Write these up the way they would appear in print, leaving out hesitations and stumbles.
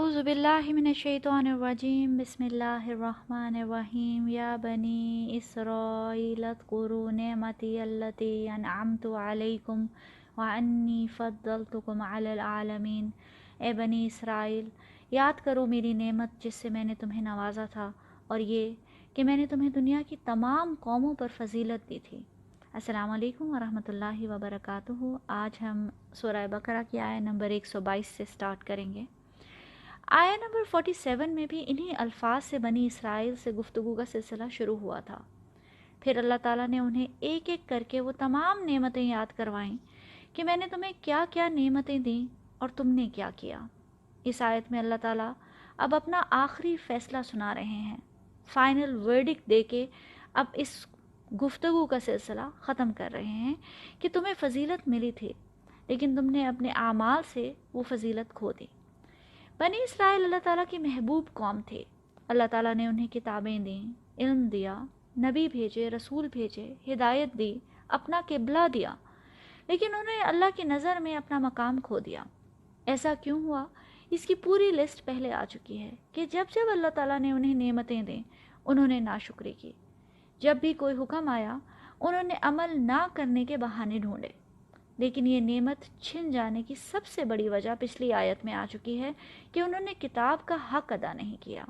अऊज़ु बिल्लाहि मिनश्शैतानिर्रजीम बिस्मिल्लाहिर्रहमानिर्रहीम या बनी इस्राईल अज़्कुरू निअमती अल्लती अनअमतु अलैकुम व अन्नी फ़द्दलतुकुम अलल आलमीन। ए बनी इसराइल, याद करो मेरी नेमत जिससे मैंने तुम्हें नवाजा था, और ये कि मैंने तुम्हें दुनिया की तमाम कौमों पर फजीलत दी थी। अस्सलाम वालेकुम वरहमतुल्लाहि वबरकातुहू। आज हम सूरह बकरा की आयत नंबर 122 से स्टार्ट करेंगे। आयत नंबर 47 में भी इन्हीं अल्फाज से बनी इसराइल से गुफ्तगू का सिलसिला शुरू हुआ था। फिर अल्लाह ताला ने उन्हें एक एक करके वो तमाम नेमतें याद करवाईं कि मैंने तुम्हें क्या क्या नेमतें दी और तुमने क्या किया। इस आयत में अल्लाह ताला अब अपना आखिरी फ़ैसला सुना रहे हैं, फ़ाइनल वर्डिक्ट दे के अब इस गुफ्तगू का सिलसिला ख़त्म कर रहे हैं कि तुम्हें फ़जीलत मिली थी, लेकिन तुमने अपने आमाल से वो फ़जीलत खो दी। बनी इसराइल अल्लाह ताला की महबूब कौम थे। अल्लाह ताला ने उन्हें किताबें दी, इल्म दिया, नबी भेजे, रसूल भेजे, हिदायत दी, अपना किबला दिया, लेकिन उन्होंने अल्लाह की नज़र में अपना मकाम खो दिया। ऐसा क्यों हुआ? इसकी पूरी लिस्ट पहले आ चुकी है कि जब जब अल्लाह ताला ने उन्हें नेमतें दी, उन्होंने नाशुक्री की। जब भी कोई हुक्म आया, उन्होंने अमल ना करने के बहाने ढूंढे। लेकिन ये नेमत छिन जाने की सबसे बड़ी वजह पिछली आयत में आ चुकी है कि उन्होंने किताब का हक अदा नहीं किया।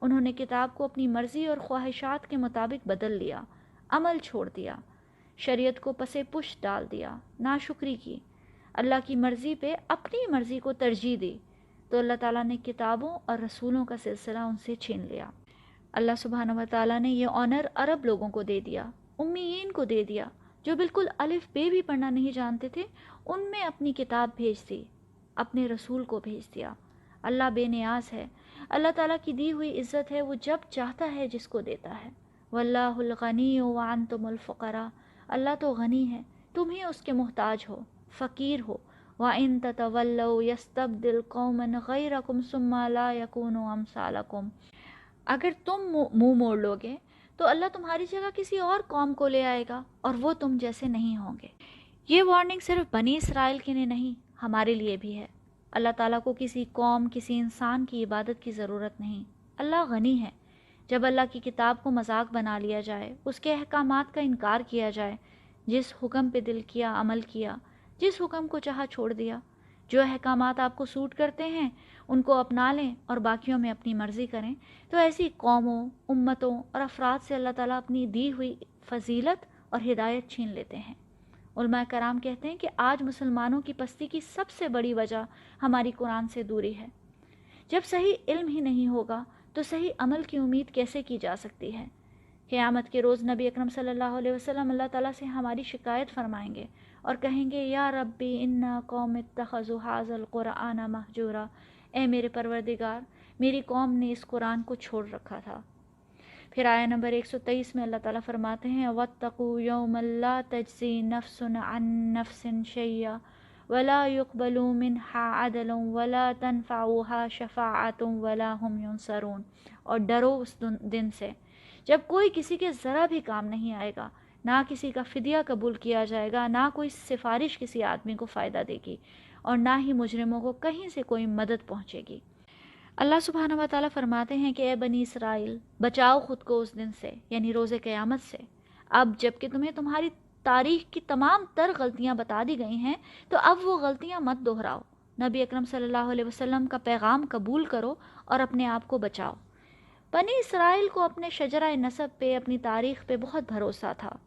उन्होंने किताब को अपनी मर्ज़ी और ख्वाहिशात के मुताबिक बदल लिया, अमल छोड़ दिया, शरीयत को पसे पुश डाल दिया, नाशुक्री की, अल्लाह की मर्ज़ी पे अपनी मर्ज़ी को तरजीह दी, तो अल्लाह ताला ने किताबों और रसूलों का सिलसिला उनसे छीन लिया। अल्लाह सुब्हानहू व तआला ने ये ऑनर अरब लोगों को दे दिया, उम्मीयीन को दे दिया, जो बिल्कुल अलिफ बे भी पढ़ना नहीं जानते थे। उनमें अपनी किताब भेज दी, अपने रसूल को भेज दिया। अल्लाह बेनियाज है, अल्लाह ताला की दी हुई इज़्ज़त है, वो जब चाहता है जिसको देता है। वल्लाहुल गनिय्यु व अंतुमुल फुक़रा, अल्लाह तो गनी है, तुम ही उसके मोहताज हो, फ़कीर हो। व इन ततवल्लौ यस्तब्दिल कौमन गैरकुम सुम्मा ला यकूनु अमसालकुम, अगर तुम मुंह मोड़ लोगे तो अल्लाह तुम्हारी जगह किसी और कौम को ले आएगा और वो तुम जैसे नहीं होंगे। ये वार्निंग सिर्फ बनी इसराइल के लिए नहीं, हमारे लिए भी है। अल्लाह ताला को किसी कौम, किसी इंसान की इबादत की ज़रूरत नहीं। अल्लाह गनी है। जब अल्लाह की किताब को मजाक बना लिया जाए, उसके अहकामात का इनकार किया जाए, जिस हुक्म पे दिल किया अमल किया, जिस हुक्म को चाहा छोड़ दिया, जो अहकामात आपको सूट करते हैं उनको अपना लें और बाकियों में अपनी मर्ज़ी करें, तो ऐसी कौमों, उम्मतों और अफराद से अल्लाह ताला अपनी दी हुई फजीलत और हिदायत छीन लेते हैं। उलमा कराम कहते हैं कि आज मुसलमानों की पस्ती की सबसे बड़ी वजह हमारी कुरान से दूरी है। जब सही इल्म ही नहीं होगा तो सही अमल की उम्मीद कैसे की जा सकती है? क़यामत के रोज़ नबी अकरम सल्लल्लाहु अलैहि वसल्लम अल्लाह ताला से हमारी शिकायत फरमाएंगे और कहेंगे, या रब्बी इन्ना कौम इत्तखज़ु हाज़ल क़ुरआन महजूरा, ए मेरे परवरदिगार, मेरी कौम ने इस कुरान को छोड़ रखा था। फिर आया नंबर 123 में अल्लाह ताला फरमाते हैं, वत्तक़ू यौमन ला तज्ज़ी नफ्सुन अन नफ्सिन शैय्या वला युक़बलू मिन्हा अदलुन वला तनफ़उहा शफ़ाअतुन वला हुम युनसरून, और डरो उस दिन से जब कोई किसी के ज़रा भी काम नहीं आएगा, ना किसी का फ़िदिया कबूल किया जाएगा, ना कोई सिफारिश किसी आदमी को फ़ायदा देगी, और ना ही मुजरिमों को कहीं से कोई मदद पहुँचेगी। अल्लाह सुब्हानहू व तआला फरमाते हैं कि ए बनी इसराइल, बचाओ ख़ुद को उस दिन से, यानी रोज़े क़यामत से। अब जबकि तुम्हें तुम्हारी तारीख़ की तमाम तर गलतियाँ बता दी गई हैं, तो अब वो गलतियाँ मत दोहराओ। नबी अकरम सल्लल्लाहु अलैहि वसल्लम का पैगाम कबूल करो और अपने आप को बचाओ। बनी इसराइल को अपने शजरा नसब पे, अपनी तारीख़ पे बहुत भरोसा था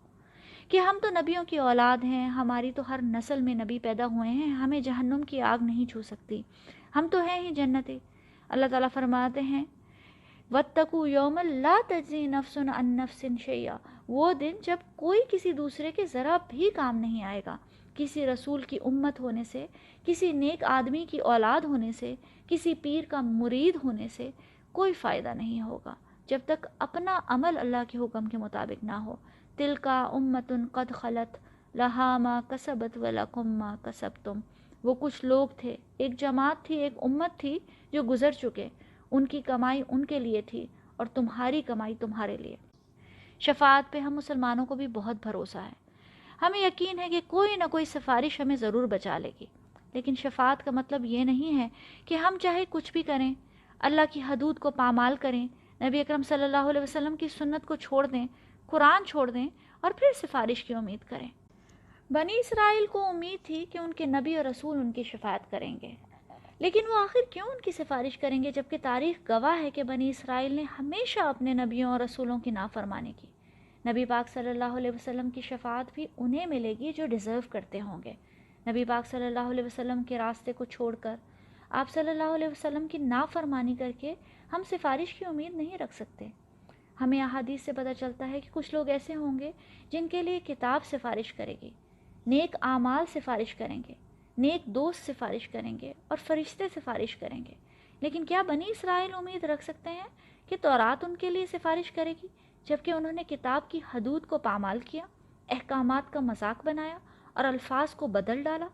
कि हम तो नबियों की औलाद हैं, हमारी तो हर नस्ल में नबी पैदा हुए हैं, हमें जहन्नुम की आग नहीं छू सकती, हम तो हैं ही जन्नती। अल्लाह ताला फरमाते हैं, वत्तकू यौमन ला तज्ज़ी नफ्सुन अन नफ्सिन शैय्या, वो दिन जब कोई किसी दूसरे के ज़रा भी काम नहीं आएगा। किसी रसूल की उम्मत होने से, किसी नेक आदमी की औलाद होने से, किसी पीर का मुरीद होने से कोई फ़ायदा नहीं होगा जब तक अपना अमल अल्लाह के हुक्म के मुताबिक ना हो। तिलका उम्मतुन क़द खलत लहा मा कसबत व लकुम मा कसबतुम, वो कुछ लोग थे, एक जमात थी, एक उम्मत थी जो गुज़र चुके, उनकी कमाई उनके लिए थी और तुम्हारी कमाई तुम्हारे लिए। शफ़ाअत पे हम मुसलमानों को भी बहुत भरोसा है। हमें यकीन है कि कोई ना कोई सिफारिश हमें ज़रूर बचा लेगी, लेकिन शफ़ाअत का मतलब ये नहीं है कि हम चाहे कुछ भी करें, اللہ کی حدود کو پامال کریں، نبی اکرم صلی اللہ علیہ وسلم کی سنت کو چھوڑ دیں، قرآن چھوڑ دیں اور پھر سفارش کی امید کریں۔ بنی اسرائیل کو امید تھی کہ ان کے نبی اور رسول ان کی شفاعت کریں گے، لیکن وہ آخر کیوں ان کی سفارش کریں گے جبکہ تاریخ گواہ ہے کہ بنی اسرائیل نے ہمیشہ اپنے نبیوں اور رسولوں کی نافرمانی کی۔ نبی پاک صلی اللہ علیہ وسلم کی شفاعت بھی انہیں ملے گی جو ڈیزرو کرتے ہوں گے۔ نبی پاک صلی اللہ علیہ وسلم کے راستے کو چھوڑ کر، آپ صلی اللہ علیہ وسلم کی نافرمانی کر کے ہم سفارش کی امید نہیں رکھ سکتے۔ ہمیں احادیث سے پتہ چلتا ہے کہ کچھ لوگ ایسے ہوں گے جن کے لیے کتاب سفارش کرے گی، نیک اعمال سفارش کریں گے، نیک دوست سفارش کریں گے اور فرشتے سفارش کریں گے، لیکن کیا بنی اسرائیل امید رکھ سکتے ہیں کہ تورات ان کے لیے سفارش کرے گی جبکہ انہوں نے کتاب کی حدود کو پامال کیا، احکامات کا مذاق بنایا اور الفاظ کو بدل ڈالا؟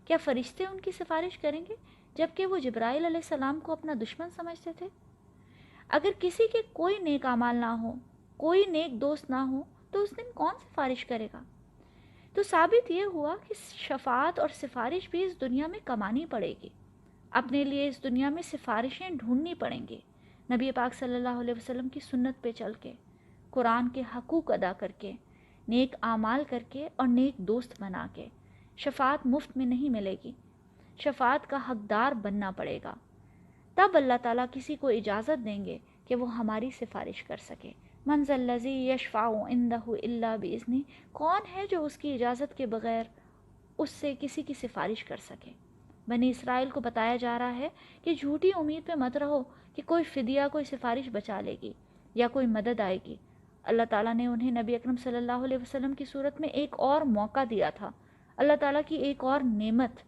کیا فرشتے ان کی سفارش کریں گے جبکہ وہ جبرائیل علیہ السلام کو اپنا دشمن سمجھتے تھے؟ اگر کسی کے کوئی نیک اعمال نہ ہو، کوئی نیک دوست نہ ہو، تو اس دن کون سفارش کرے گا؟ تو ثابت یہ ہوا کہ شفاعت اور سفارش بھی اس دنیا میں کمانی پڑے گی، اپنے لیے اس دنیا میں سفارشیں ڈھونڈنی پڑیں گی۔ نبی پاک صلی اللہ علیہ وسلم کی سنت پہ چل کے، قرآن کے حقوق ادا کر کے، نیک اعمال کر کے اور نیک دوست بنا کے شفاعت مفت میں نہیں ملے گی، شفاعت کا حقدار بننا پڑے گا۔ تب اللہ تعالیٰ کسی کو اجازت دیں گے کہ وہ ہماری سفارش کر سکے۔ من ذا الذی یشفع عندہ الا باذنہ، کون ہے جو اس کی اجازت کے بغیر اس سے کسی کی سفارش کر سکے؟ بنی اسرائیل کو بتایا جا رہا ہے کہ جھوٹی امید پہ مت رہو کہ کوئی فدیہ، کوئی سفارش بچا لے گی یا کوئی مدد آئے گی۔ اللہ تعالیٰ نے انہیں نبی اکرم صلی اللہ علیہ وسلم کی صورت میں ایک اور موقع دیا تھا، اللہ تعالیٰ کی ایک اور نعمت۔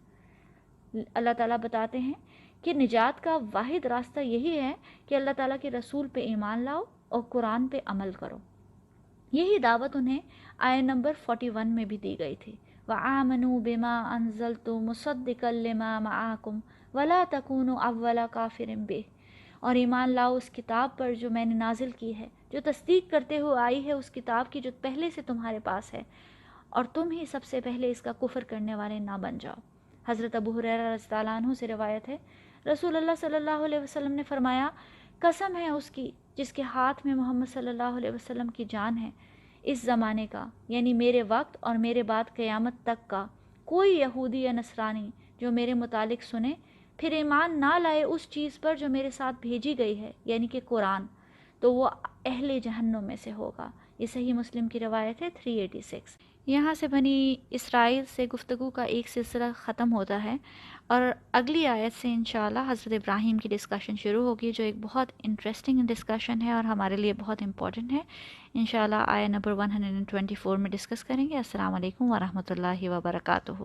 اللہ تعالیٰ بتاتے ہیں کہ نجات کا واحد راستہ یہی ہے کہ اللہ تعالیٰ کے رسول پہ ایمان لاؤ اور قرآن پہ عمل کرو۔ یہی دعوت انہیں آیت نمبر 41 میں بھی دی گئی تھی، وَآمَنُوا بِمَا أَنزَلْتُ مُصَدِّقًا لِمَا مَعَكُمْ وَلَا تَكُونُوا أَوَّلَ كَافِرٍ بِهِ، اور ایمان لاؤ اس کتاب پر جو میں نے نازل کی ہے، جو تصدیق کرتے ہوئے آئی ہے اس کتاب کی جو پہلے سے تمہارے پاس ہے، اور تم ہی سب سے پہلے اس کا کفر کرنے والے نہ بن جاؤ۔ حضرت ابو ہریرہ رضی اللہ عنہ سے روایت ہے، رسول اللہ صلی اللہ علیہ وسلم نے فرمایا، قسم ہے اس کی جس کے ہاتھ میں محمد صلی اللہ علیہ وسلم کی جان ہے، اس زمانے کا یعنی میرے وقت اور میرے بعد قیامت تک کا کوئی یہودی یا نصرانی جو میرے متعلق سنے پھر ایمان نہ لائے اس چیز پر جو میرے ساتھ بھیجی گئی ہے یعنی کہ قرآن، تو وہ اہل جہنم میں سے ہوگا۔ یہ صحیح مسلم کی روایت ہے 386۔ یہاں سے بنی اسرائیل سے گفتگو کا ایک سلسلہ ختم ہوتا ہے اور اگلی آیت سے انشاءاللہ حضرت ابراہیم کی ڈسکشن شروع ہوگی، جو ایک بہت انٹرسٹنگ ڈسکشن ہے اور ہمارے لیے بہت امپورٹنٹ ہے۔ انشاءاللہ آیت نمبر 124 میں ڈسکس کریں گے۔ السلام علیکم ورحمۃ اللہ وبرکاتہ۔